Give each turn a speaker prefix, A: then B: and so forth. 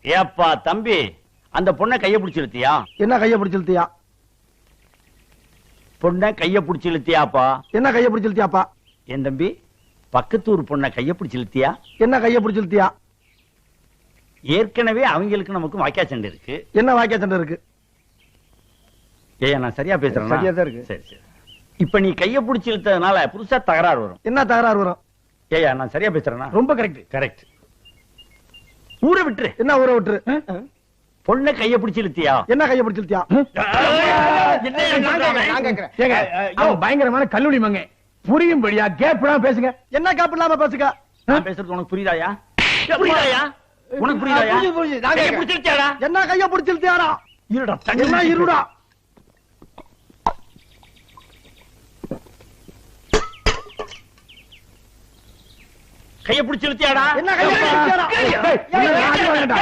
A: ஏப்பா தம்பி, அந்த பொண்ணை கைய பிடிச்சு இழுத்தியா?
B: என்ன கைய பிடிச்சு இழுத்தியா?
A: பொண்ணை கைய பிடிச்சு இழுத்தியாப்பா?
B: என்ன கைய பிடிச்சு இழுத்தியாப்பா?
A: என் தம்பி, பக்கத்தூர் பொண்ணை கைய பிடிச்சு இழுத்தியா?
B: என்ன கைய பிடிச்சு இழுத்தியா?
A: ஏற்கனவே அவங்களுக்கு நமக்கு வாக்கியா சண்டை இருக்கு.
B: என்ன வாக்கியா சண்டை இருக்கு?
A: ஏய், நான் சரியா பேசுறேன்?
B: சரியா தான் இருக்கு.
A: சரி சரி. இப்ப நீ கைய பிடிச்சு இழுத்ததுனால புதுசா தகராறு வரும்.
B: என்ன தகராறு வரும்?
A: ஏயா, நான் சரியா பேசுறேனா?
B: ரொம்ப கரெக்ட்.
A: கரெக்ட். ஊரை விட்டுரு.
B: என்ன ஊரை விட்டுரு?
A: பொண்ணை கைய பிடிச்சு இழுத்தியா?
B: என்ன கைய பிடிச்சு இழுத்தியா?
C: பயங்கரமான கல்லூரி மங்க புரியும்படியா கேப்லாம் பேசுங்க.
B: என்ன கேப் இல்லாம பேசுங்க.
A: நான் பேசுறது உனக்கு புரியுதாயா? புரியுதாயா? உனக்கு புரியுதாயா? கைய பிடிச்சு இழுத்தியாடா?
B: என்ன கைய பிடிச்சு இழுத்தியாடா?
A: இருடா,
B: என்ன இருடா?
A: கைய பிடிச்சு இழுத்தியாடா?
B: என்ன கைய பிடிச்சு இழுத்தியாடா?